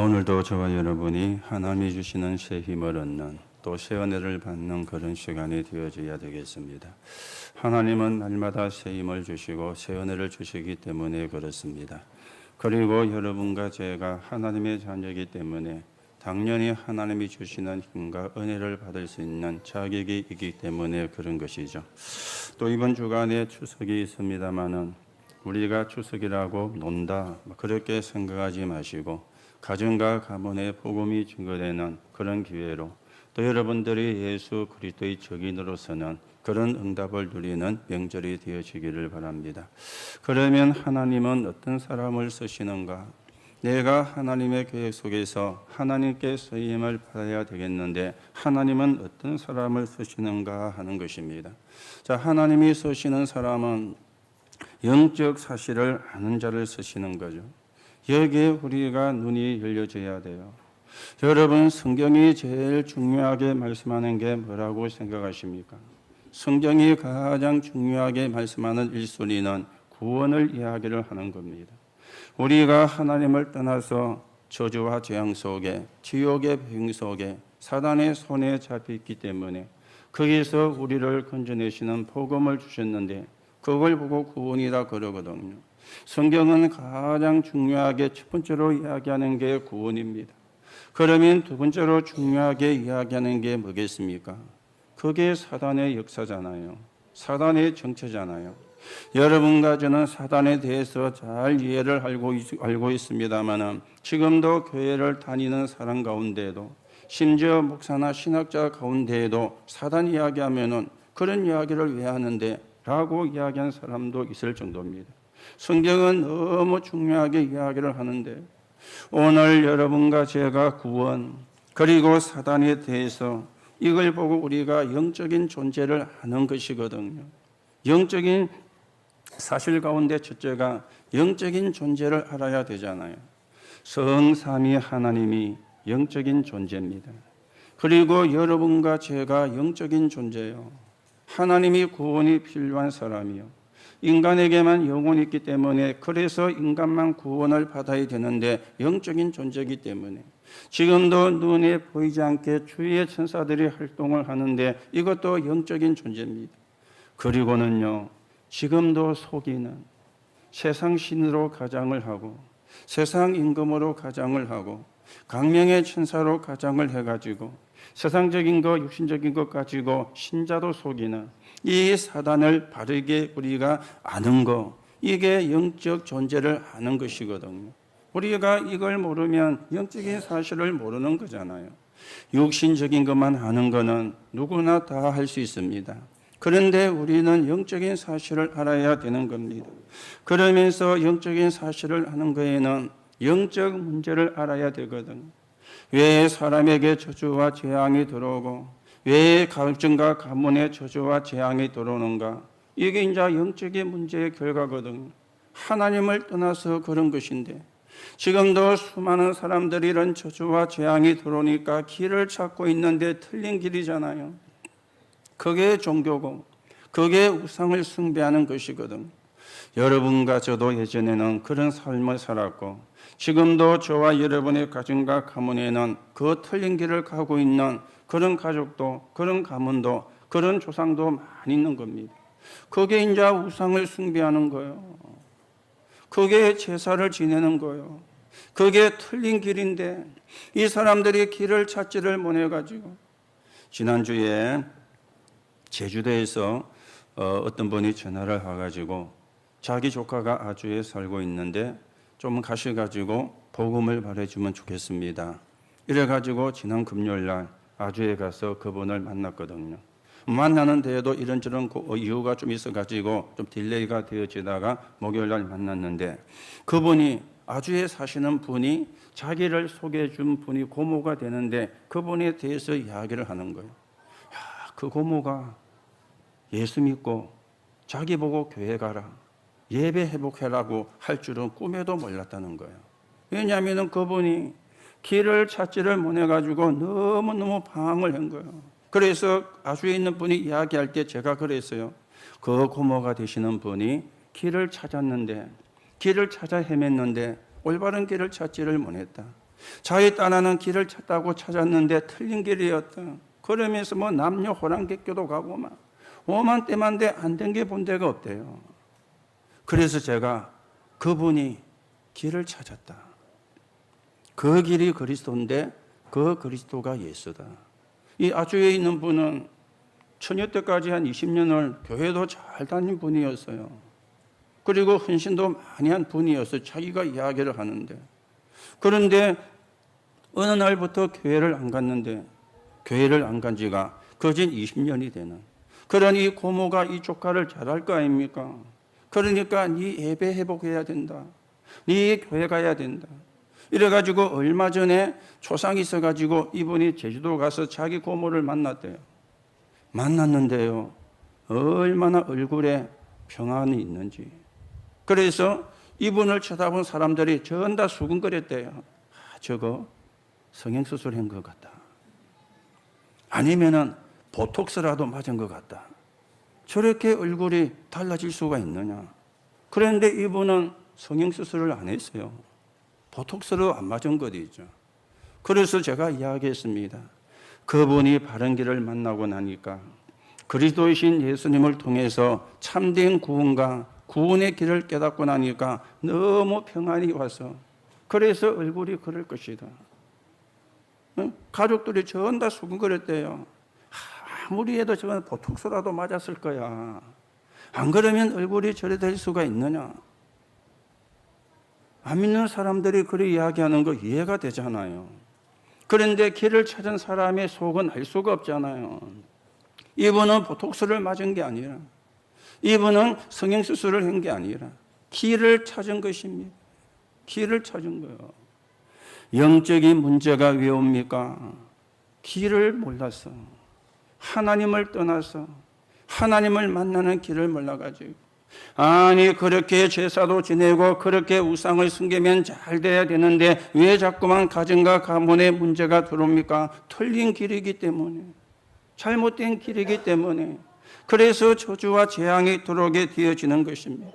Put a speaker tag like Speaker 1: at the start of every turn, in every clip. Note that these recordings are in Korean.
Speaker 1: 오늘도 저와 여러분이 하나님이 주시는 새 힘을 얻는 또 새 은혜를 받는 그런 시간이 되어져야 되겠습니다. 하나님은 날마다 새 힘을 주시고 새 은혜를 주시기 때문에 그렇습니다. 그리고 여러분과 제가 하나님의 자녀이기 때문에 당연히 하나님이 주시는 힘과 은혜를 받을 수 있는 자격이 있기 때문에 그런 것이죠. 또 이번 주간에 추석이 있습니다마는 우리가 추석이라고 논다 그렇게 생각하지 마시고 가정과 가문의 복음이 증거되는 그런 기회로 또 여러분들이 예수 그리스도의 적인으로서는 그런 응답을 누리는 명절이 되어지기를 바랍니다. 그러면 하나님은 어떤 사람을 쓰시는가? 내가 하나님의 계획 속에서 하나님께 쓰임을 받아야 되겠는데 하나님은 어떤 사람을 쓰시는가 하는 것입니다. 자, 하나님이 쓰시는 사람은 영적 사실을 아는 자를 쓰시는 거죠. 여기에 우리가 눈이 열려져야 돼요. 여러분, 성경이 제일 중요하게 말씀하는 게 뭐라고 생각하십니까? 성경이 가장 중요하게 말씀하는 1순위는 구원을 이야기를 하는 겁니다. 우리가 하나님을 떠나서 저주와 재앙 속에 지옥의 병 속에 사단의 손에 잡혀있기 때문에 거기서 우리를 건져내시는 복음을 주셨는데 그걸 보고 구원이라 그러거든요. 성경은 가장 중요하게 첫 번째로 이야기하는 게 구원입니다. 그러면 두 번째로 중요하게 이야기하는 게 뭐겠습니까? 그게 사단의 역사잖아요. 사단의 정체잖아요. 여러분과 저는 사단에 대해서 잘 이해를 알고 있습니다만 지금도 교회를 다니는 사람 가운데에도 심지어 목사나 신학자 가운데에도 사단 이야기하면은 그런 이야기를 왜 하는데? 라고 이야기한 사람도 있을 정도입니다. 성경은 너무 중요하게 이야기를 하는데 오늘 여러분과 제가 구원 그리고 사단에 대해서 이걸 보고 우리가 영적인 존재를 아는 것이거든요. 영적인 사실 가운데 첫째가 영적인 존재를 알아야 되잖아요. 성삼위 하나님이 영적인 존재입니다. 그리고 여러분과 제가 영적인 존재예요. 하나님이 구원이 필요한 사람이요. 인간에게만 영혼이 있기 때문에 그래서 인간만 구원을 받아야 되는데 영적인 존재이기 때문에 지금도 눈에 보이지 않게 주위의 천사들이 활동을 하는데 이것도 영적인 존재입니다. 그리고는요, 지금도 속이는 세상 신으로 가장을 하고 세상 임금으로 가장을 하고 강명의 천사로 가장을 해가지고 세상적인 것, 육신적인 것 가지고 신자도 속이는 이 사단을 바르게 우리가 아는 것, 이게 영적 존재를 아는 것이거든요. 우리가 이걸 모르면 영적인 사실을 모르는 거잖아요. 육신적인 것만 아는 거는 누구나 다 할 수 있습니다. 그런데 우리는 영적인 사실을 알아야 되는 겁니다. 그러면서 영적인 사실을 아는 거에는 영적 문제를 알아야 되거든요. 왜 사람에게 저주와 재앙이 들어오고 왜 가정과 가문에 저주와 재앙이 들어오는가? 이게 이제 영적인 문제의 결과거든요. 하나님을 떠나서 그런 것인데 지금도 수많은 사람들이 이런 저주와 재앙이 들어오니까 길을 찾고 있는데 틀린 길이잖아요. 그게 종교고 그게 우상을 숭배하는 것이거든. 여러분과 저도 예전에는 그런 삶을 살았고 지금도 저와 여러분의 가정과 가문에는 그 틀린 길을 가고 있는 그런 가족도 그런 가문도 그런 조상도 많이 있는 겁니다. 그게 이제 우상을 숭배하는 거예요. 그게 제사를 지내는 거예요. 그게 틀린 길인데 이 사람들이 길을 찾지를 못해가지고 지난주에 제주도에서 어떤 분이 전화를 와가지고 자기 조카가 아주에 살고 있는데 좀 가셔가지고 복음을 말해주면 좋겠습니다. 이래가지고 지난 금요일날 아주에 가서 그분을 만났거든요. 만나는 데에도 이런저런 이유가 좀 있어가지고 좀 딜레이가 되어지다가 목요일날 만났는데 그분이 아주에 사시는 분이 자기를 소개해준 분이 고모가 되는데 그분에 대해서 이야기를 하는 거예요. 야, 그 고모가 예수 믿고 자기 보고 교회 가라 예배 회복해라고 할 줄은 꿈에도 몰랐다는 거예요. 왜냐하면 그분이 길을 찾지를 못해가지고 너무너무 방황을 한 거예요. 그래서 아주에 있는 분이 이야기할 때 제가 그랬어요. 그 고모가 되시는 분이 길을 찾았는데 길을 찾아 헤맸는데 올바른 길을 찾지를 못했다. 자기 따라는 길을 찾다고 찾았는데 틀린 길이었다. 그러면서 뭐 남녀 호랑객교도 가고 막 오만 때만데 안 된 게 본 데가 없대요. 그래서 제가 그분이 길을 찾았다. 그 길이 그리스도인데 그 그리스도가 예수다. 이 아주에 있는 분은 처녀 때까지 한 20년을 교회도 잘 다닌 분이었어요. 그리고 헌신도 많이 한 분이었어요. 자기가 이야기를 하는데. 그런데 어느 날부터 교회를 안 갔는데, 교회를 안 간 지가 거진 20년이 되는, 그러니 고모가 이 조카를 잘할 거 아닙니까? 그러니까 네 예배 회복해야 된다. 네 교회 가야 된다. 이래가지고 얼마 전에 초상이 있어가지고 이분이 제주도 가서 자기 고모를 만났대요. 만났는데요, 얼마나 얼굴에 평안이 있는지. 그래서 이분을 쳐다본 사람들이 전 다 수근거렸대요. 저거 성형수술한 것 같다. 아니면은 보톡스라도 맞은 것 같다. 저렇게 얼굴이 달라질 수가 있느냐. 그런데 이분은 성형수술을 안 했어요. 보톡스로 안 맞은 것이죠. 그래서 제가 이야기했습니다. 그분이 바른 길을 만나고 나니까 그리스도이신 예수님을 통해서 참된 구원과 구원의 길을 깨닫고 나니까 너무 평안이 와서, 그래서 얼굴이 그럴 것이다. 가족들이 전 다 수근거렸대요. 아무리 해도 저건 보톡스라도 맞았을 거야. 안 그러면 얼굴이 저래 될 수가 있느냐. 안 믿는 사람들이 그렇게 이야기하는 거 이해가 되잖아요. 그런데 길을 찾은 사람의 속은 알 수가 없잖아요. 이분은 보톡스를 맞은 게 아니라, 이분은 성형수술을 한 게 아니라 길을 찾은 것입니다. 길을 찾은 거예요. 영적인 문제가 왜 옵니까? 길을 몰라서, 하나님을 떠나서, 하나님을 만나는 길을 몰라가지고. 아니 그렇게 제사도 지내고 그렇게 우상을 섬기면 잘 돼야 되는데 왜 자꾸만 가정과 가문에 문제가 들어옵니까? 틀린 길이기 때문에, 잘못된 길이기 때문에. 그래서 저주와 재앙이 들어오게 되어지는 것입니다.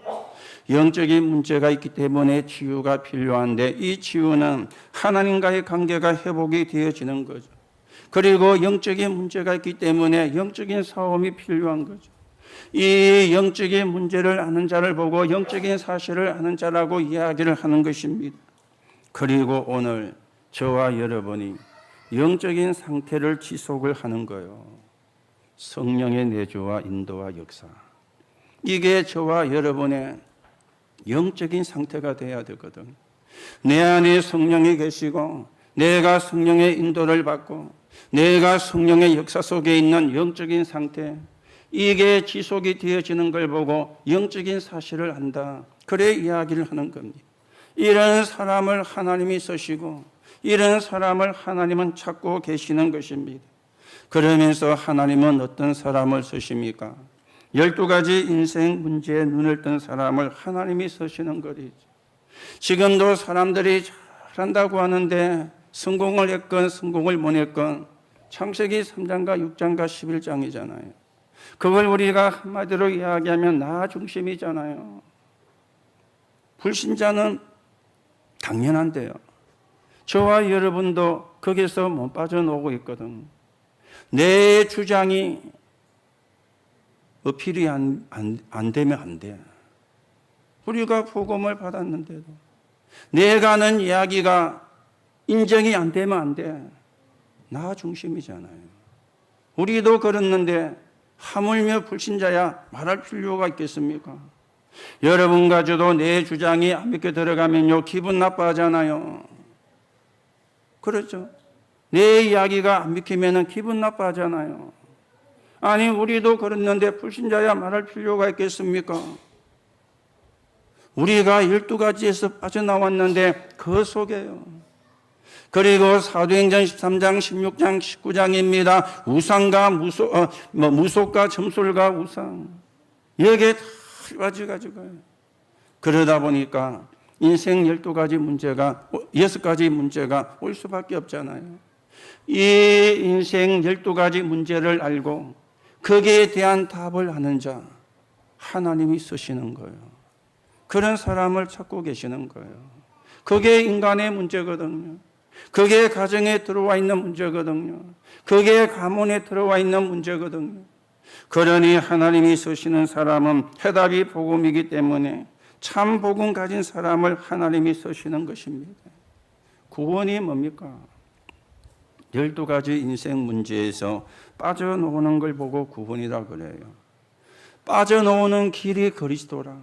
Speaker 1: 영적인 문제가 있기 때문에 치유가 필요한데, 이 치유는 하나님과의 관계가 회복이 되어지는 거죠. 그리고 영적인 문제가 있기 때문에 영적인 싸움이 필요한 거죠. 이 영적인 문제를 아는 자를 보고 영적인 사실을 아는 자라고 이야기를 하는 것입니다. 그리고 오늘 저와 여러분이 영적인 상태를 지속을 하는 거예요. 성령의 내주와 인도와 역사. 이게 저와 여러분의 영적인 상태가 돼야 되거든. 내 안에 성령이 계시고 내가 성령의 인도를 받고 내가 성령의 역사 속에 있는 영적인 상태, 이게 지속이 되어지는 걸 보고 영적인 사실을 안다. 그래 이야기를 하는 겁니다. 이런 사람을 하나님이 쓰시고 이런 사람을 하나님은 찾고 계시는 것입니다. 그러면서 하나님은 어떤 사람을 쓰십니까? 12가지 인생 문제에 눈을 뜬 사람을 하나님이 쓰시는 거리죠. 지금도 사람들이 잘한다고 하는데 성공을 했건 성공을 못 했건 창세기 3장과 6장과 11장이잖아요. 그걸 우리가 한마디로 이야기하면 나 중심이잖아요. 불신자는 당연한데요. 저와 여러분도 거기서 못 빠져나오고 있거든. 내 주장이 어필이 안 되면 안 돼. 우리가 복음을 받았는데도 내가 하는 이야기가 인정이 안 되면 안 돼. 나 중심이잖아요. 우리도 그랬는데 하물며 불신자야 말할 필요가 있겠습니까? 여러분과 저도 내 주장이 안 믿게 들어가면요 기분 나빠하잖아요. 그렇죠? 내 이야기가 안 믿기면 기분 나빠하잖아요. 아니 우리도 그랬는데 불신자야 말할 필요가 있겠습니까? 우리가 12가지에서 빠져나왔는데 그 속에요. 그리고 사도행전 13장, 16장, 19장입니다. 우상과 무속과 점술과 우상. 여기에 다 빠져가지고요. 그러다 보니까 인생 12가지 문제가, 6가지 문제가 올 수밖에 없잖아요. 이 인생 12가지 문제를 알고 거기에 대한 답을 아는 자, 하나님이 쓰시는 거예요. 그런 사람을 찾고 계시는 거예요. 그게 인간의 문제거든요. 그게 가정에 들어와 있는 문제거든요. 그게 가문에 들어와 있는 문제거든요. 그러니 하나님이 쓰시는 사람은 해답이 복음이기 때문에 참 복음 가진 사람을 하나님이 쓰시는 것입니다. 구원이 뭡니까? 12가지 인생 문제에서 빠져나오는 걸 보고 구원이라 그래요. 빠져나오는 길이 그리스도라.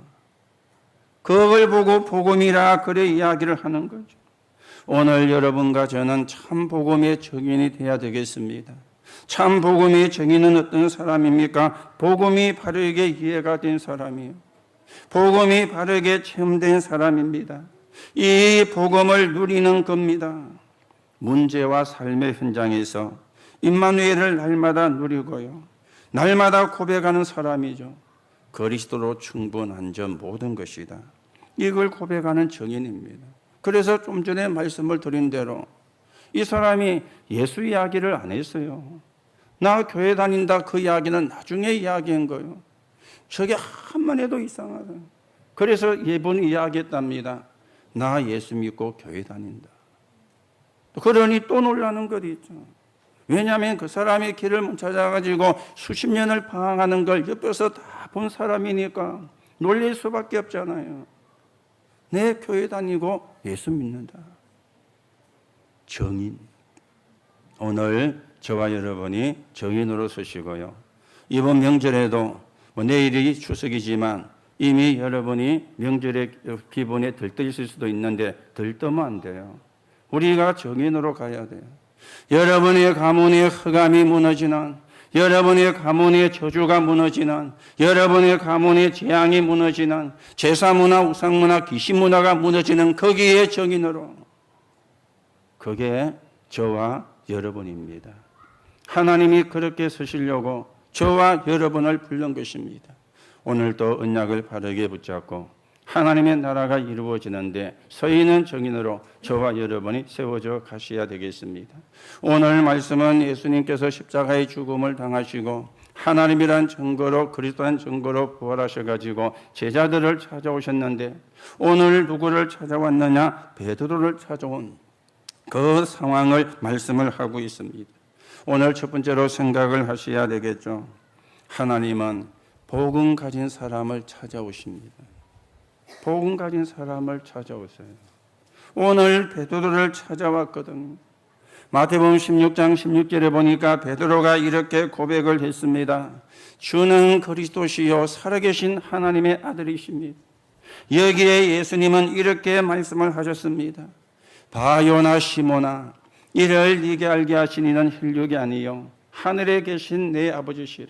Speaker 1: 그걸 보고 복음이라 그래 이야기를 하는 거죠. 오늘 여러분과 저는 참 복음의 증인이 되어야 되겠습니다. 참 복음의 증인은 어떤 사람입니까? 복음이 바르게 이해가 된 사람이에요. 복음이 바르게 체험된 사람입니다. 이 복음을 누리는 겁니다. 문제와 삶의 현장에서 임마누엘을 날마다 누리고요. 날마다 고백하는 사람이죠. 그리스도로 충분한 점 모든 것이다. 이걸 고백하는 증인입니다. 그래서 좀 전에 말씀을 드린 대로 이 사람이 예수 이야기를 안 했어요. 나 교회 다닌다 그 이야기는 나중에 이야기한 거예요. 저게 한번 해도 이상하다. 그래서 이번 이야기했답니다. 나 예수 믿고 교회 다닌다. 그러니 또 놀라는 것 있죠. 왜냐하면 그 사람이 길을 못 찾아가지고 수십 년을 방황하는 걸 옆에서 다 본 사람이니까 놀릴 수밖에 없잖아요. 내 교회 다니고 예수 믿는다. 증인. 오늘 저와 여러분이 증인으로 서시고요. 이번 명절에도 내일이 추석이지만 이미 여러분이 명절의 기분에 들떠있을 수도 있는데 들떠면 안 돼요. 우리가 증인으로 가야 돼요. 여러분의 가문의 흑암이 무너지는, 여러분의 가문의 저주가 무너지는, 여러분의 가문의 재앙이 무너지는, 제사문화, 우상문화, 귀신문화가 무너지는 거기에 증인으로, 그게 저와 여러분입니다. 하나님이 그렇게 서시려고 저와 여러분을 부른 것입니다. 오늘도 언약을 바르게 붙잡고 하나님의 나라가 이루어지는데 서 있는 증인으로 저와 여러분이 세워져 가셔야 되겠습니다. 오늘 말씀은 예수님께서 십자가의 죽음을 당하시고 하나님이란 증거로, 그리스도란 증거로 부활하셔가지고 제자들을 찾아오셨는데 오늘 누구를 찾아왔느냐? 베드로를 찾아온 그 상황을 말씀을 하고 있습니다. 오늘 첫 번째로 생각을 하셔야 되겠죠. 하나님은 복음 가진 사람을 찾아오십니다. 복음 가진 사람을 찾아오세요. 오늘 베드로를 찾아왔거든요. 마태복음 16장 16절에 보니까 베드로가 이렇게 고백을 했습니다. 주는 그리스도시요 살아계신 하나님의 아들이십니다. 여기에 예수님은 이렇게 말씀을 하셨습니다. 바요나 시모나 이를 네게 알게 하신 이는 혈육이 아니요 하늘에 계신 내 아버지시라.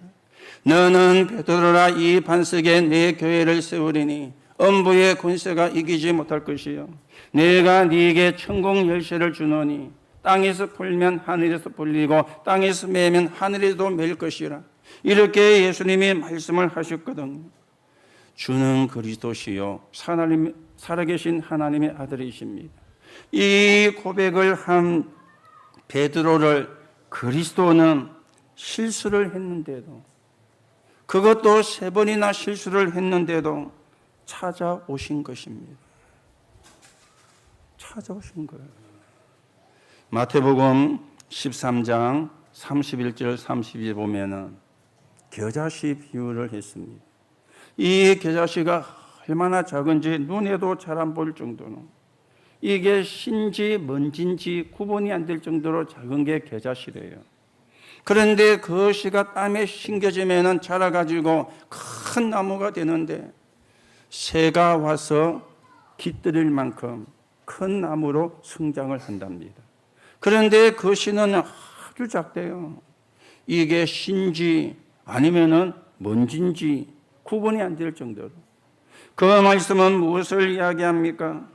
Speaker 1: 너는 베드로라 이 반석에 내 교회를 세우리니 음부의 권세가 이기지 못할 것이요 내가 네게 천국 열쇠를 주노니 땅에서 풀면 하늘에서 풀리고 땅에서 매면 하늘에도 매일 것이라. 이렇게 예수님이 말씀을 하셨거든요. 주는 그리스도시요 살아계신 하나님의 아들이십니다. 이 고백을 한 베드로를 그리스도는 실수를 했는데도, 그것도 3번이나 실수를 했는데도 찾아오신 것입니다. 찾아오신 거예요. 마태복음 13장 31절 32절 보면은 겨자씨 비유를 했습니다. 이 겨자씨가 얼마나 작은지 눈에도 잘 안 보일 정도로, 이게 신지 먼지인지 구분이 안 될 정도로 작은 게 겨자씨래요. 그런데 그 씨가 땀에 심겨지면 자라가지고 큰 나무가 되는데 새가 와서 깃들일 만큼 큰 나무로 성장을 한답니다. 그런데 그 씨는 아주 작대요. 이게 신지 아니면은 먼지인지 구분이 안 될 정도로. 그 말씀은 무엇을 이야기합니까?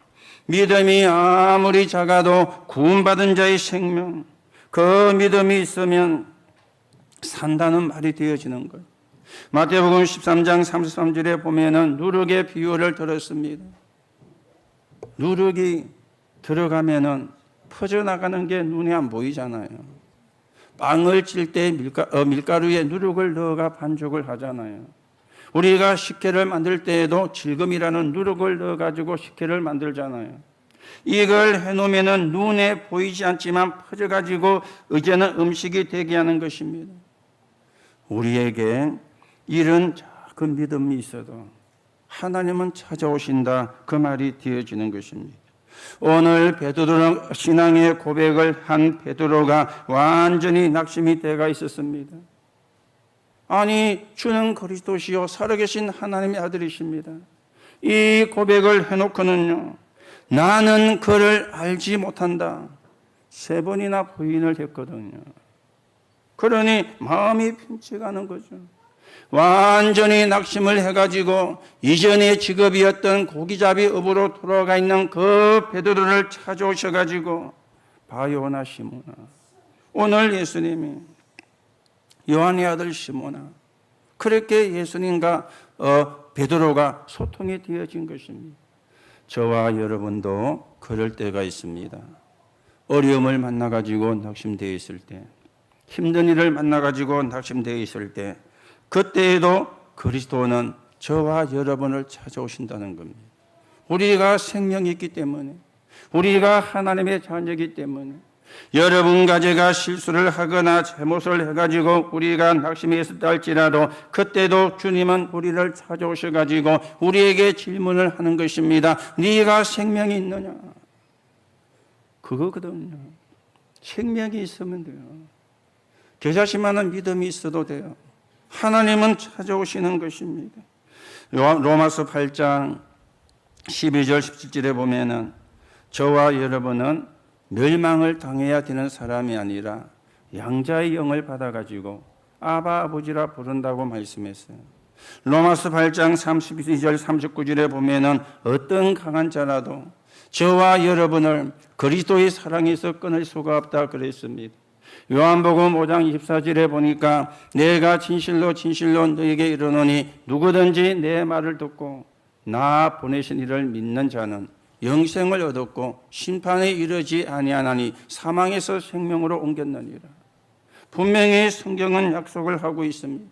Speaker 1: 믿음이 아무리 작아도 구원받은 자의 생명, 그 믿음이 있으면 산다는 말이 되어지는 거예요. 마태복음 13장 33절에 보면은 누룩의 비유를 들었습니다. 누룩이 들어가면은 퍼져나가는 게 눈에 안 보이잖아요. 빵을 찔 때 밀가루에 누룩을 넣어가 반죽을 하잖아요. 우리가 식혜를 만들 때에도 질금이라는 누룩을 넣어가지고 식혜를 만들잖아요. 이걸 해놓으면 눈에 보이지 않지만 퍼져가지고 이제는 음식이 되게 하는 것입니다. 우리에게 이런 작은 믿음이 있어도 하나님은 찾아오신다, 그 말이 되어지는 것입니다. 오늘 베드로 신앙의 고백을 한 베드로가 완전히 낙심이 되어 있었습니다. 아니, 주는 그리스도시요 살아계신 하나님의 아들이십니다. 이 고백을 해놓고는요, 나는 그를 알지 못한다, 3번이나 부인을 했거든요. 그러니 마음이 편치가는 거죠. 완전히 낙심을 해가지고 이전의 직업이었던 고기잡이 업으로 돌아가 있는 그 베드로를 찾아오셔가지고, 바요나 시모나, 오늘 예수님이 요한의 아들 시모나, 그렇게 예수님과 베드로가 소통이 되어진 것입니다. 저와 여러분도 그럴 때가 있습니다. 어려움을 만나가지고 낙심되어 있을 때, 힘든 일을 만나가지고 낙심되어 있을 때, 그때에도 그리스도는 저와 여러분을 찾아오신다는 겁니다. 우리가 생명이 있기 때문에, 우리가 하나님의 자녀이기 때문에, 여러분과 제가 실수를 하거나 잘못을 해가지고 우리가 낙심해 있었다 할지라도 그때도 주님은 우리를 찾아오셔가지고 우리에게 질문을 하는 것입니다. 네가 생명이 있느냐? 그거거든요. 생명이 있으면 돼요. 겨자씨만한 믿음이 있어도 돼요. 하나님은 찾아오시는 것입니다. 로마서 8장 12절 17절에 보면은 저와 여러분은 멸망을 당해야 되는 사람이 아니라 양자의 영을 받아가지고 아바 아버지라 부른다고 말씀했어요. 로마서 8장 32절 39절에 보면은 어떤 강한 자라도 저와 여러분을 그리스도의 사랑에서 끊을 수가 없다 그랬습니다. 요한복음 5장 24절에 보니까 내가 진실로 진실로 너에게 이르노니 누구든지 내 말을 듣고 나 보내신 이를 믿는 자는 영생을 얻었고 심판에 이르지 아니하나니 사망에서 생명으로 옮겼느니라. 분명히 성경은 약속을 하고 있습니다.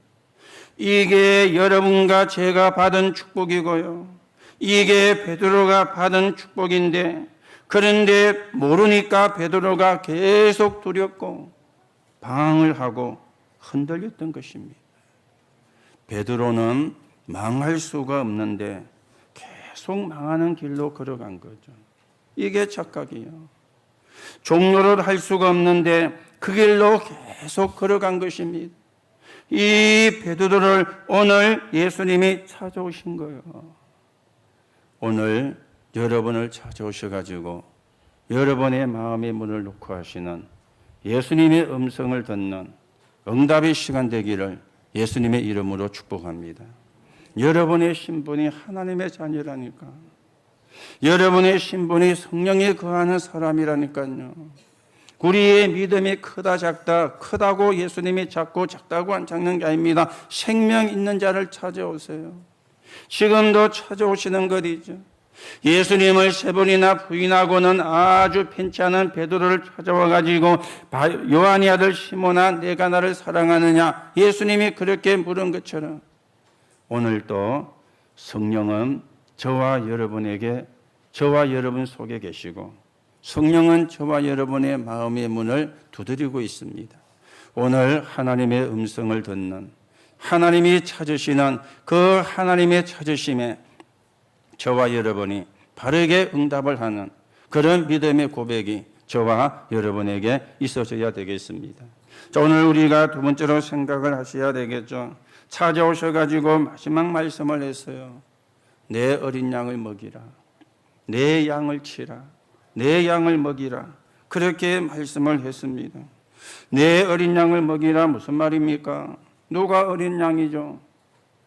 Speaker 1: 이게 여러분과 제가 받은 축복이고요, 이게 베드로가 받은 축복인데, 그런데 모르니까 베드로가 계속 두렵고 방황을 하고 흔들렸던 것입니다. 베드로는 망할 수가 없는데 계속 망하는 길로 걸어간 거죠. 이게 착각이에요. 종로를 할 수가 없는데 그 길로 계속 걸어간 것입니다. 이 베드로를 오늘 예수님이 찾아오신 거예요. 오늘 여러분을 찾아오셔가지고 여러분의 마음의 문을 놓고 하시는 예수님의 음성을 듣는 응답의 시간 되기를 예수님의 이름으로 축복합니다. 여러분의 신분이 하나님의 자녀라니까. 여러분의 신분이 성령이 거하는 사람이라니까요. 우리의 믿음이 크다 작다, 크다고 예수님이 작고 작다고 안 작는 게 아닙니다. 생명 있는 자를 찾아오세요. 지금도 찾아오시는 것이죠. 예수님을 3번이나 부인하고는 아주 편치 않은 베드로를 찾아와 가지고 요한의 아들 시몬아 내가 나를 사랑하느냐, 예수님이 그렇게 물은 것처럼 오늘도 성령은 저와 여러분에게, 저와 여러분 속에 계시고 성령은 저와 여러분의 마음의 문을 두드리고 있습니다. 오늘 하나님의 음성을 듣는, 하나님이 찾으시는 그 하나님의 찾으심에 저와 여러분이 바르게 응답을 하는 그런 믿음의 고백이 저와 여러분에게 있어져야 되겠습니다. 자, 오늘 우리가 두 번째로 생각을 하셔야 되겠죠. 찾아오셔가지고 마지막 말씀을 했어요. 내 어린 양을 먹이라, 내 양을 치라, 내 양을 먹이라, 그렇게 말씀을 했습니다. 내 어린 양을 먹이라 무슨 말입니까? 누가 어린 양이죠?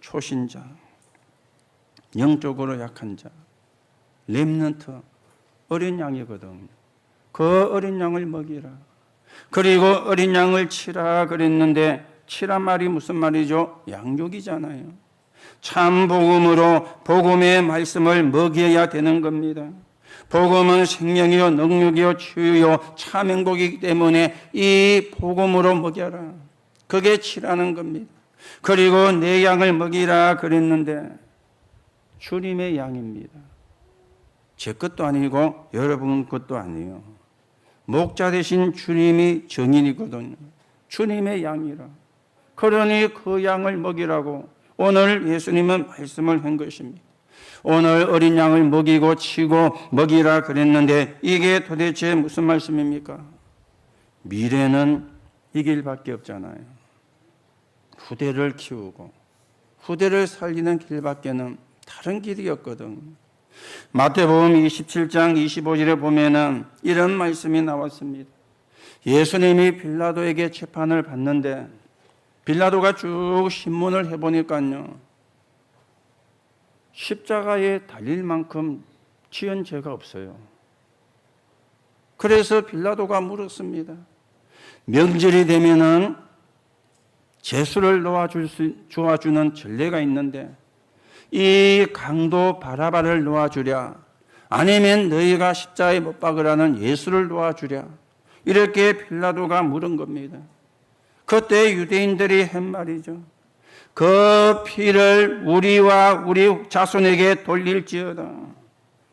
Speaker 1: 초신자, 영적으로 약한 자, 렘넌트, 어린 양이거든요. 그 어린 양을 먹이라. 그리고 어린 양을 치라 그랬는데 치란 말이 무슨 말이죠? 양육이잖아요. 참 복음으로 복음의 말씀을 먹여야 되는 겁니다. 복음은 생명이요 능력이요 치유요 참 행복이기 때문에 이 복음으로 먹여라. 그게 치라는 겁니다. 그리고 내 양을 먹이라 그랬는데 주님의 양입니다. 제 것도 아니고 여러분 것도 아니에요. 목자 되신 주님이 정인이거든요. 주님의 양이라. 그러니 그 양을 먹이라고 오늘 예수님은 말씀을 한 것입니다. 오늘 어린 양을 먹이고 치고 먹이라 그랬는데 이게 도대체 무슨 말씀입니까? 미래는 이 길밖에 없잖아요. 후대를 키우고 후대를 살리는 길밖에는 다른 길이 없거든. 마태복음 27장 25절에 보면은 이런 말씀이 나왔습니다. 예수님이 빌라도에게 재판을 받는데 빌라도가 쭉 신문을 해보니까요, 십자가에 달릴 만큼 지은 죄가 없어요. 그래서 빌라도가 물었습니다. 명절이 되면은 제수를 놓아주는 전례가 있는데 이 강도 바라바를 놓아주랴, 아니면 너희가 십자가에 못 박으라는 예수를 놓아주랴, 이렇게 빌라도가 물은 겁니다. 그때 유대인들이 한 말이죠. 그 피를 우리와 우리 자손에게 돌릴지어다.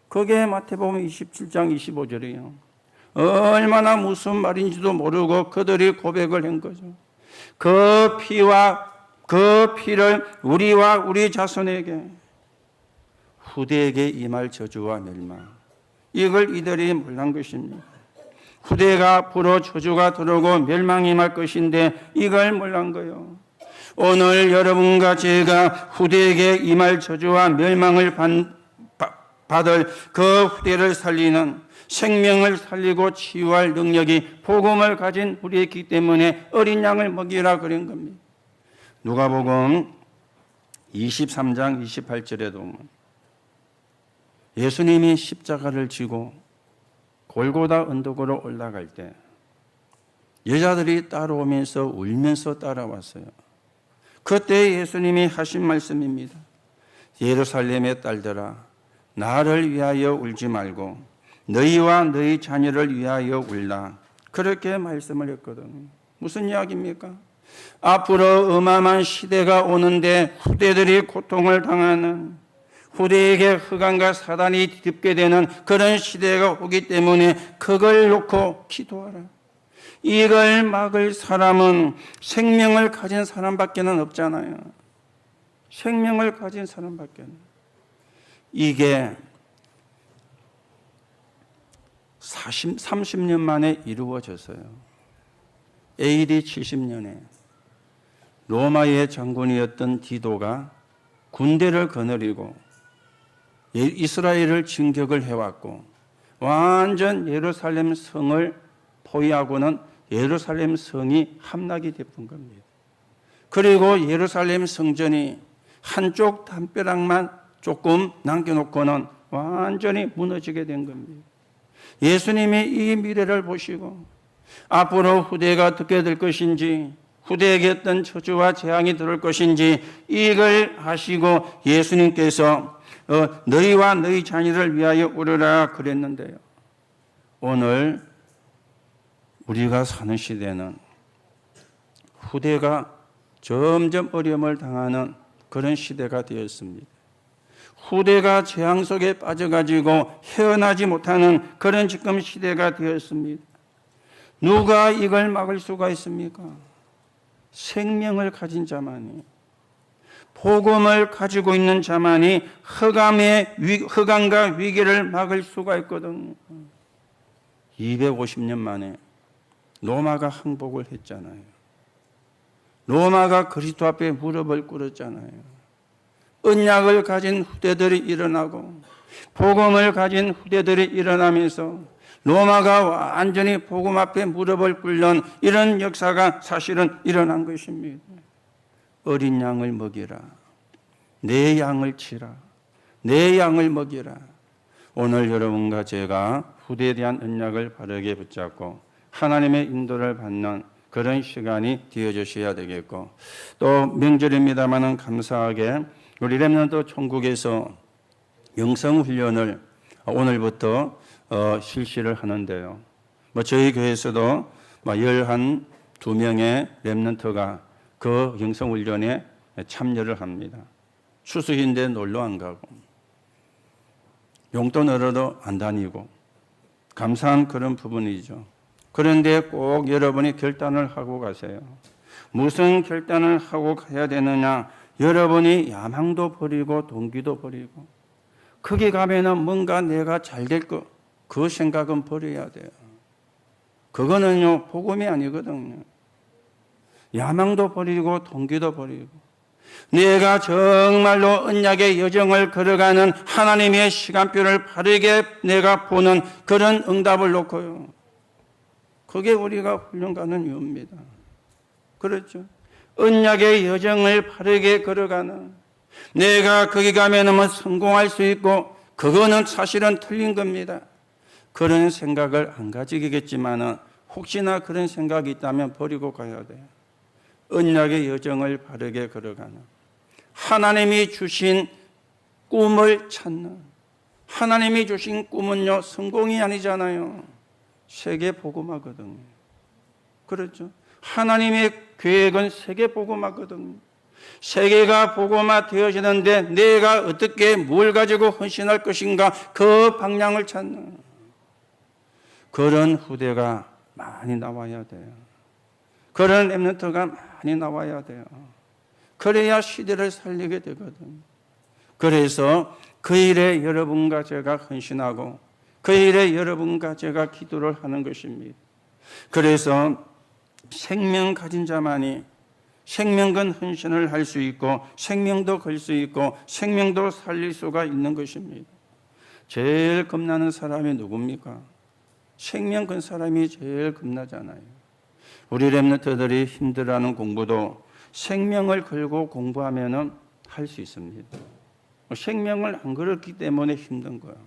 Speaker 1: 그게 마태복음 27장 25절이에요. 얼마나 무슨 말인지도 모르고 그들이 고백을 한 거죠. 그 피를 우리와 우리 자손에게, 후대에게 임할 저주와 멸망, 이걸 이들이 몰란 것입니다. 후대가 앞으로 저주가 들어오고 멸망이 임할 것인데 이걸 몰란 거예요. 오늘 여러분과 제가 후대에게 임할 저주와 멸망을 받을 그 후대를 살리는, 생명을 살리고 치유할 능력이 복음을 가진 우리에 있기 때문에 어린 양을 먹이라 그런 겁니다. 누가복음 23장 28절에도 보면 예수님이 십자가를 지고 골고다 언덕으로 올라갈 때 여자들이 따라오면서 울면서 따라왔어요. 그때 예수님이 하신 말씀입니다. 예루살렘의 딸들아, 나를 위하여 울지 말고 너희와 너희 자녀를 위하여 울라. 그렇게 말씀을 했거든요. 무슨 이야기입니까? 앞으로 어마어마한 시대가 오는데 후대들이 고통을 당하는, 후대에게 흑암과 사단이 뒤집게 되는 그런 시대가 오기 때문에 그걸 놓고 기도하라. 이걸 막을 사람은 생명을 가진 사람밖에 없잖아요. 생명을 가진 사람밖에. 이게 30년 만에 이루어졌어요. AD 70년에 로마의 장군이었던 디도가 군대를 거느리고 이스라엘을 진격을 해왔고 완전 예루살렘 성을 포위하고는 예루살렘 성이 함락이 됐던 겁니다. 그리고 예루살렘 성전이 한쪽 담벼락만 조금 남겨놓고는 완전히 무너지게 된 겁니다. 예수님이 이 미래를 보시고 앞으로 후대가 어떻게 될 것인지, 후대에게 어떤 저주와 재앙이 들을 것인지 이걸 아시고 예수님께서 너희와 너희 자녀를 위하여 울으라 그랬는데요. 오늘 우리가 사는 시대는 후대가 점점 어려움을 당하는 그런 시대가 되었습니다. 후대가 재앙 속에 빠져가지고 헤어나지 못하는 그런 지금 시대가 되었습니다. 누가 이걸 막을 수가 있습니까? 생명을 가진 자만이, 복음을 가지고 있는 자만이 흑암과 위기를 막을 수가 있거든요. 250년 만에 로마가 항복을 했잖아요. 로마가 그리스도 앞에 무릎을 꿇었잖아요. 언약을 가진 후대들이 일어나고 복음을 가진 후대들이 일어나면서 로마가 완전히 복음 앞에 무릎을 꿇는 이런 역사가 사실은 일어난 것입니다. 어린 양을 먹이라. 내 양을 치라. 내 양을 먹이라. 오늘 여러분과 제가 후대에 대한 언약을 바르게 붙잡고 하나님의 인도를 받는 그런 시간이 되어주셔야 되겠고, 또 명절입니다마는 감사하게 우리 렘넌트 총국에서 영성훈련을 오늘부터 실시를 하는데요. 저희 교회에서도 12명의 렘넌트가 그 영성훈련에 참여를 합니다. 추수인데 놀러 안 가고. 용돈 얻어도 안 다니고 감사한 그런 부분이죠. 그런데 꼭 여러분이 결단을 하고 가세요. 무슨 결단을 하고 가야 되느냐? 여러분이 야망도 버리고 동기도 버리고 거기 가면은 뭔가 내가 잘 될 거, 그 생각은 버려야 돼요. 그거는요 복음이 아니거든요. 야망도 버리고 동기도 버리고 내가 정말로 언약의 여정을 걸어가는 하나님의 시간표를 바르게 내가 보는 그런 응답을 놓고요. 그게 우리가 훈련 가는 이유입니다. 그렇죠? 언약의 여정을 바르게 걸어가는 내가 거기 가면은 성공할 수 있고 그거는 사실은 틀린 겁니다. 그런 생각을 안 가지겠지만은 혹시나 그런 생각이 있다면 버리고 가야 돼요. 언약의 여정을 바르게 걸어가는 하나님이 주신 꿈을 찾는 하나님이 주신 꿈은요 성공이 아니잖아요. 세계 복음화거든요. 그렇죠? 하나님의 계획은 세계 복음화거든요. 세계가 복음화 되어지는데 내가 어떻게 뭘 가지고 헌신할 것인가 그 방향을 찾는 그런 후대가 많이 나와야 돼요. 그런 렘넌트가 많이 나와야 돼요. 그래야 시대를 살리게 되거든요. 그래서 그 일에 여러분과 제가 헌신하고 그 일에 여러분과 제가 기도를 하는 것입니다. 그래서 생명 가진 자만이 생명건 헌신을 할 수 있고 생명도 걸 수 있고 생명도 살릴 수가 있는 것입니다. 제일 겁나는 사람이 누굽니까? 생명 건 사람이 제일 겁나잖아요. 우리 렘넌트들이 힘들어하는 공부도 생명을 걸고 공부하면 할 수 있습니다. 생명을 안 걸었기 때문에 힘든 거예요.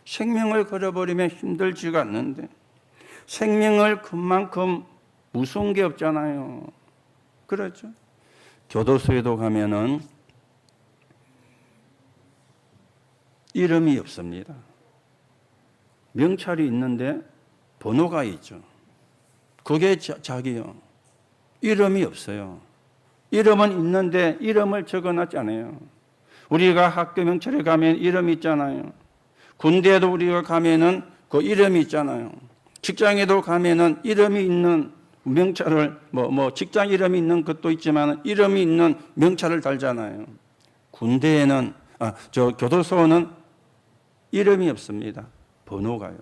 Speaker 1: 생명을 걸어버리면 힘들지가 않는데 생명을 그만큼 무서운 게 없잖아요. 그렇죠? 교도소에도 가면은 이름이 없습니다. 명찰이 있는데 번호가 있죠. 그게 자기요. 이름이 없어요. 이름은 있는데 이름을 적어놨지 않아요. 우리가 학교 명찰에 가면 이름이 있잖아요. 군대에도 우리가 가면은 그 이름이 있잖아요. 직장에도 가면은 이름이 있는 명찰을 직장 이름이 있는 것도 있지만 이름이 있는 명찰을 달잖아요. 군대에는 교도소는 이름이 없습니다. 번호가요.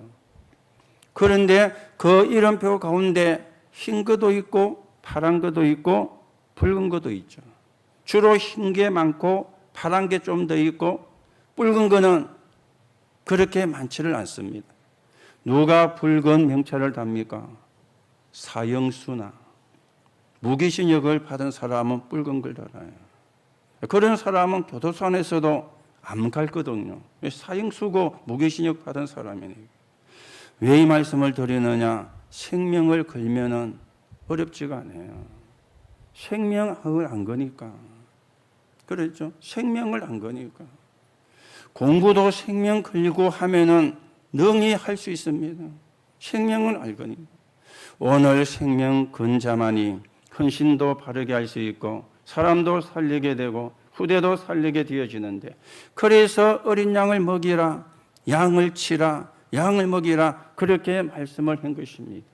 Speaker 1: 그런데 그 이름표 가운데 흰 것도 있고 파란 것도 있고 붉은 것도 있죠. 주로 흰 게 많고 파란 게 좀 더 있고 붉은 거는 그렇게 많지를 않습니다. 누가 붉은 명찰을 답니까? 사형수나 무기징역을 받은 사람은 붉은 걸 달아요. 그런 사람은 교도소 안에서도 안 갈거든요. 사형수고 무기징역 받은 사람이니까. 왜 이 말씀을 드리느냐? 생명을 걸면은 어렵지가 않아요. 생명을 안 거니까. 그렇죠? 생명을 안 거니까. 공부도 생명 걸리고 하면은 능히 할 수 있습니다. 생명을 알거니까. 오늘 생명 건 자만이 헌신도 바르게 할 수 있고 사람도 살리게 되고 후대도 살리게 되어지는데 그래서 어린 양을 먹이라 양을 치라 양을 먹이라 그렇게 말씀을 한 것입니다.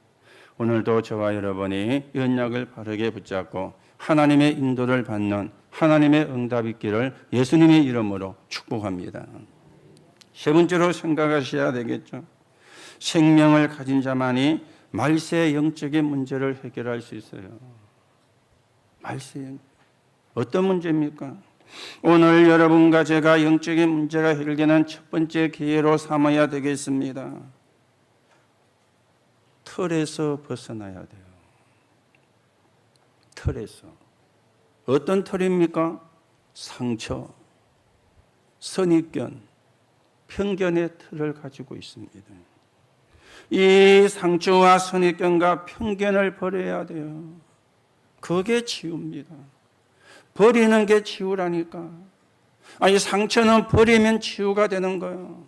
Speaker 1: 오늘도 저와 여러분이 언약을 바르게 붙잡고 하나님의 인도를 받는 하나님의 응답이 있기를 예수님의 이름으로 축복합니다. 세 번째로 생각하셔야 되겠죠. 생명을 가진 자만이 말세의 영적인 문제를 해결할 수 있어요. 말세 어떤 문제입니까? 오늘 여러분과 제가 영적인 문제가 해결되는 첫 번째 기회로 삼아야 되겠습니다. 틀에서 벗어나야 돼요. 틀에서. 어떤 틀입니까? 상처, 선입견, 편견의 틀을 가지고 있습니다. 이 상처와 선입견과 편견을 버려야 돼요. 그게 치유입니다. 버리는 게 치유라니까. 아니 상처는 버리면 치유가 되는 거예요.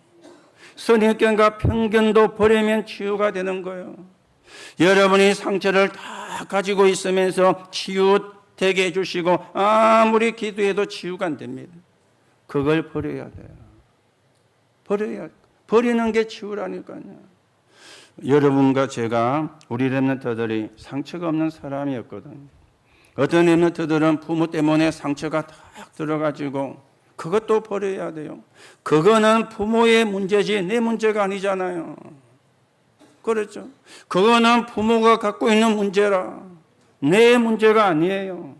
Speaker 1: 선입견과 편견도 버리면 치유가 되는 거예요. 여러분이 상처를 다 가지고 있으면서 치유되게 해주시고 아무리 기도해도 치유가 안 됩니다. 그걸 버려야 돼요. 버려야 돼요. 버리는 게 치유라니까요. 여러분과 제가 우리 렘넌트들이 상처가 없는 사람이었거든요. 어떤 렘넌트들은 부모 때문에 상처가 딱 들어가지고 그것도 버려야 돼요. 그거는 부모의 문제지 내 문제가 아니잖아요. 그렇죠? 그거는 부모가 갖고 있는 문제라 내 문제가 아니에요.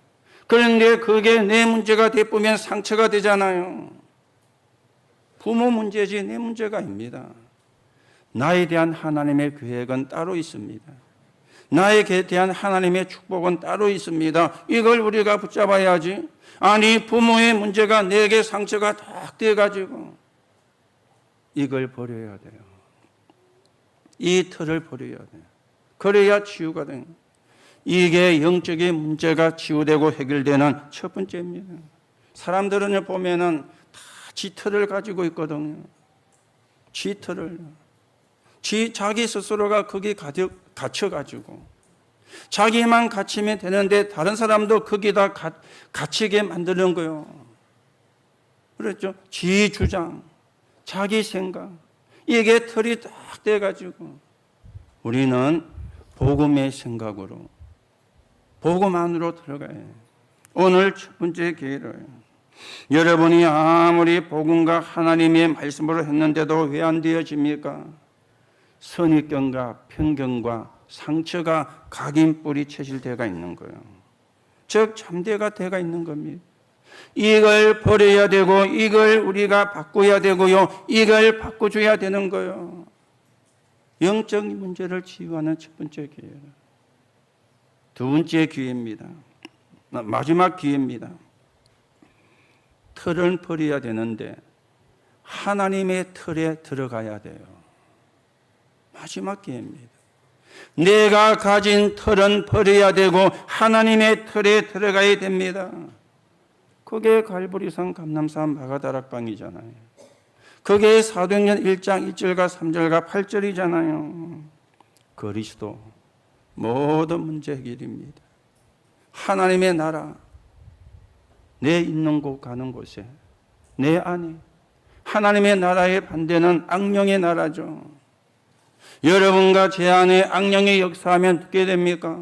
Speaker 1: 그런데 그게 내 문제가 되면 상처가 되잖아요. 부모 문제지 내 문제가 아닙니다. 나에 대한 하나님의 계획은 따로 있습니다. 나에 대한 하나님의 축복은 따로 있습니다. 이걸 우리가 붙잡아야지. 아니 부모의 문제가 내게 상처가 딱 돼가지고 이걸 버려야 돼요. 이 틀을 버려야 돼요. 그래야 치유가 돼요. 이게 영적인 문제가 치유되고 해결되는 첫 번째입니다. 사람들은 보면은 다 지 틀을 가지고 있거든요. 지 틀을. 자기 스스로가 거기 갇혀가지고 자기만 갇히면 되는데 다른 사람도 거기다 갇히게 만드는 거예요. 그렇죠? 지 주장, 자기 생각 이게 틀이 딱 돼가지고 우리는 복음의 생각으로 복음 안으로 들어가야 해요. 오늘 첫 번째 기회를 여러분이 아무리 복음과 하나님의 말씀으로 했는데도 왜 안 되어집니까? 선입견과 편견과 상처가 각인뿌리 체질되가 있는 거예요. 즉 잠재가 되가 있는 겁니다. 이걸 버려야 되고 이걸 우리가 바꿔야 되고요. 이걸 바꿔줘야 되는 거예요. 영적 문제를 치유하는 첫 번째 기회. 두 번째 기회입니다. 마지막 기회입니다. 틀은 버려야 되는데 하나님의 틀에 들어가야 돼요. 마지막 기회입니다. 내가 가진 틀은 버려야 되고 하나님의 틀에 들어가야 됩니다. 그게 갈보리산 감람산 마가다락방이잖아요. 그게 사도행전 1장 1절과 3절과 8절이잖아요. 그리스도 모든 문제 해결입니다. 하나님의 나라 내 있는 곳 가는 곳에 내 안에 하나님의 나라의 반대는 악령의 나라죠. 여러분과 제 안에 악령이 역사하면 어떻게 됩니까?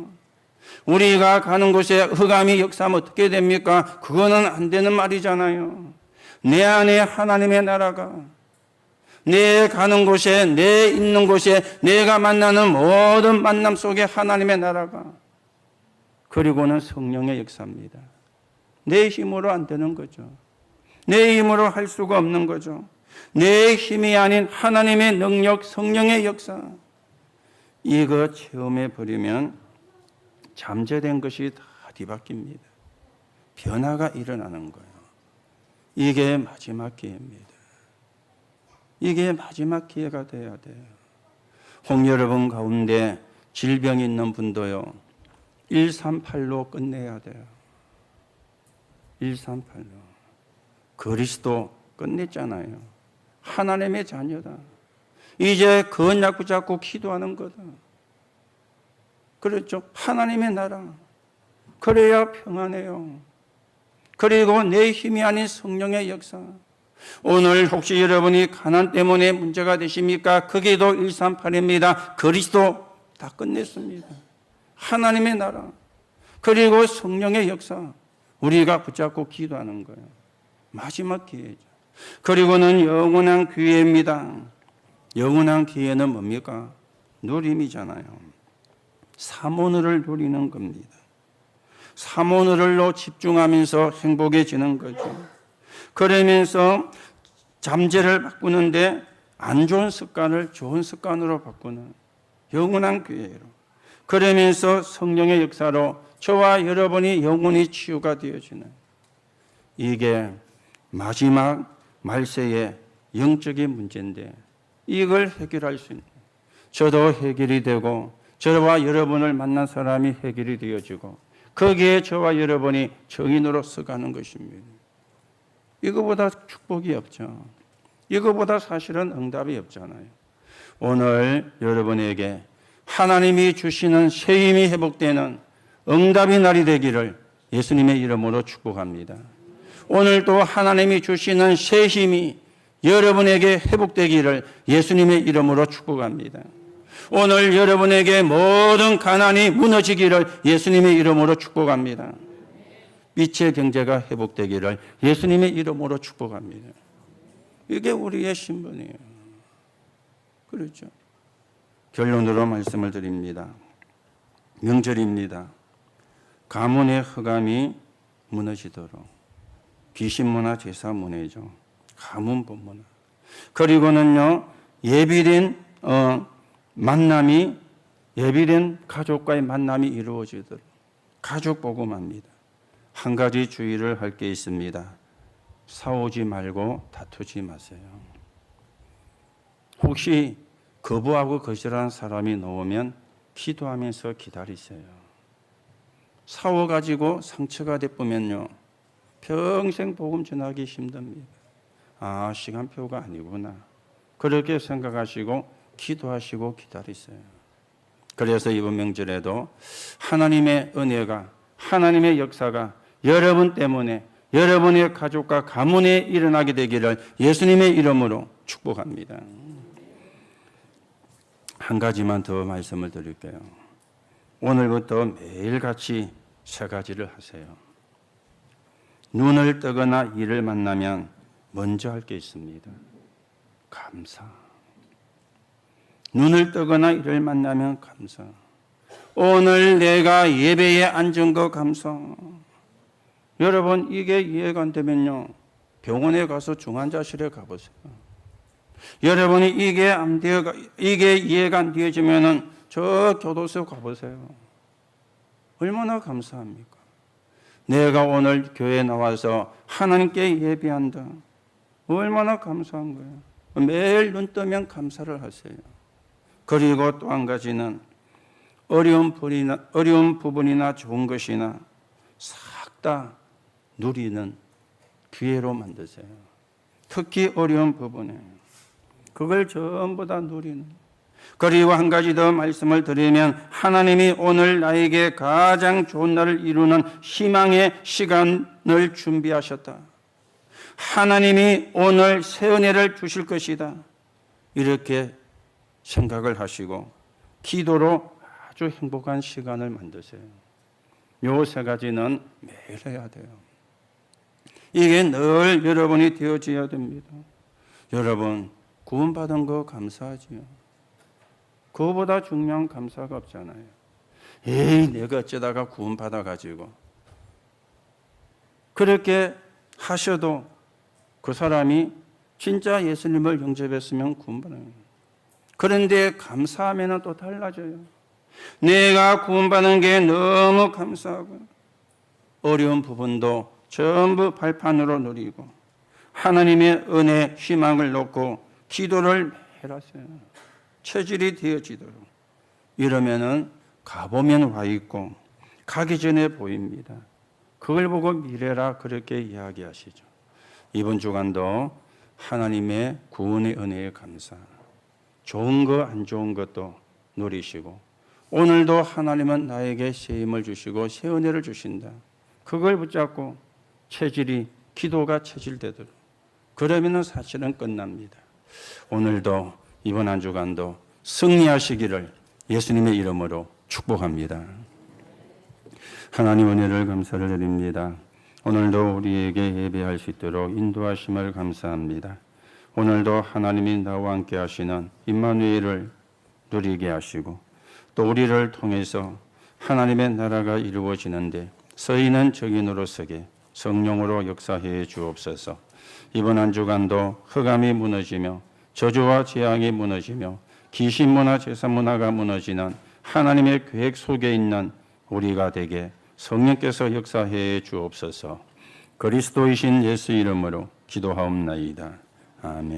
Speaker 1: 우리가 가는 곳에 흑암이 역사하면 어떻게 됩니까? 그거는 안 되는 말이잖아요. 내 안에 하나님의 나라가 내 가는 곳에 내 있는 곳에 내가 만나는 모든 만남 속에 하나님의 나라가 그리고는 성령의 역사입니다. 내 힘으로 안 되는 거죠. 내 힘으로 할 수가 없는 거죠. 내 힘이 아닌 하나님의 능력, 성령의 역사 이거 체험해 버리면 잠재된 것이 다 뒤바뀝니다. 변화가 일어나는 거예요. 이게 마지막 기회입니다. 이게 마지막 기회가 돼야 돼요. 여러분 가운데 질병이 있는 분도요. 138로 끝내야 돼요. 138로. 그리스도 끝냈잖아요. 하나님의 자녀다. 이제 그 언약 붙잡고 기도하는 거다. 그렇죠. 하나님의 나라. 그래야 평안해요. 그리고 내 힘이 아닌 성령의 역사. 오늘 혹시 여러분이 가난 때문에 문제가 되십니까? 그게도 138입니다. 그리스도 다 끝냈습니다. 하나님의 나라. 그리고 성령의 역사. 우리가 붙잡고 기도하는 거예요. 마지막 기회죠. 그리고는 영원한 기회입니다. 영원한 기회는 뭡니까? 누림이잖아요. 사모늘을 누리는 겁니다. 사모늘로 집중하면서 행복해지는 거죠. 그러면서 잠재를 바꾸는데 안 좋은 습관을 좋은 습관으로 바꾸는 영원한 기회로. 그러면서 성령의 역사로 저와 여러분이 영원히 치유가 되어지는 이게 마지막 말세의 영적인 문제인데 이걸 해결할 수 있는 저도 해결이 되고 저와 여러분을 만난 사람이 해결이 되어지고 거기에 저와 여러분이 정인으로서 가는 것입니다. 이거보다 축복이 없죠. 이거보다 사실은 응답이 없잖아요. 오늘 여러분에게 하나님이 주시는 새 힘이 회복되는 응답의 날이 되기를 예수님의 이름으로 축복합니다. 오늘도 하나님이 주시는 새 힘이 여러분에게 회복되기를 예수님의 이름으로 축복합니다. 오늘 여러분에게 모든 가난이 무너지기를 예수님의 이름으로 축복합니다. 빛의 경제가 회복되기를 예수님의 이름으로 축복합니다. 이게 우리의 신분이에요. 그렇죠? 결론으로 말씀을 드립니다. 명절입니다. 가문의 흑암이 무너지도록 귀신문화 제사 문화죠. 가문 본문화. 그리고는요, 예비된 만남이, 예비된 가족과의 만남이 이루어지도록 가족 복음합니다. 한 가지 주의를 할 게 있습니다. 싸우지 말고 다투지 마세요. 혹시 거부하고 거절하는 사람이 나오면 기도하면서 기다리세요. 싸워가지고 상처가 되면요, 평생 복음 전하기 힘듭니다. 아, 시간표가 아니구나. 그렇게 생각하시고 기도하시고 기다리세요. 그래서 이번 명절에도 하나님의 은혜가, 하나님의 역사가 여러분 때문에 여러분의 가족과 가문에 일어나게 되기를 예수님의 이름으로 축복합니다. 한 가지만 더 말씀을 드릴게요. 오늘부터 매일같이 세 가지를 하세요. 눈을 뜨거나 일을 만나면 먼저 할 게 있습니다. 감사. 눈을 뜨거나 일을 만나면 감사. 오늘 내가 예배에 앉은 거 감사. 여러분, 이게 이해가 안 되면요, 병원에 가서 중환자실에 가보세요. 여러분이 이게 이해가 안 되어지면은 저 교도소 가보세요. 얼마나 감사합니까? 내가 오늘 교회에 나와서 하나님께 예배한다. 얼마나 감사한 거예요. 매일 눈 뜨면 감사를 하세요. 그리고 또 한 가지는 어려운 부분이나 좋은 것이나 싹 다 누리는 기회로 만드세요. 특히 어려운 부분에 그걸 전부 다 누리는. 그리고 한 가지 더 말씀을 드리면, 하나님이 오늘 나에게 가장 좋은 날을 이루는 희망의 시간을 준비하셨다. 하나님이 오늘 새 은혜를 주실 것이다. 이렇게 생각을 하시고 기도로 아주 행복한 시간을 만드세요. 요 세 가지는 매일 해야 돼요. 이게 늘 여러분이 되어져야 됩니다. 여러분, 구원받은 거 감사하지요. 그거보다 중요한 감사가 없잖아요. 에이, 내가 어쩌다가 구원받아가지고. 그렇게 하셔도 그 사람이 진짜 예수님을 영접했으면 구원받아요. 그런데 감사하면 또 달라져요. 내가 구원받은 게 너무 감사하고, 어려운 부분도 전부 발판으로 누리고, 하나님의 은혜, 희망을 놓고 기도를 매일 하세요. 체질이 되어지도록. 이러면은 가보면 와 있고 가기 전에 보입니다. 그걸 보고 미래라 그렇게 이야기하시죠. 이번 주간도 하나님의 구원의 은혜에 감사, 좋은 거 안 좋은 것도 누리시고, 오늘도 하나님은 나에게 새 힘을 주시고 새 은혜를 주신다. 그걸 붙잡고 기도가 체질되도록. 그러면은 사실은 끝납니다. 오늘도 이번 한 주간도 승리하시기를 예수님의 이름으로 축복합니다. 하나님 은혜를 감사를 드립니다. 오늘도 우리에게 예배할 수 있도록 인도하심을 감사합니다. 오늘도 하나님이 나와 함께 하시는 임마누엘을 누리게 하시고, 또 우리를 통해서 하나님의 나라가 이루어지는데 서인은 적인으로 서게 성령으로 역사해 주옵소서. 이번 한 주간도 흑암이 무너지며 저주와 재앙이 무너지며 귀신문화 제사문화가 무너지는 하나님의 계획 속에 있는 우리가 되게 성령께서 역사해 주옵소서. 그리스도이신 예수 이름으로 기도하옵나이다. 아멘.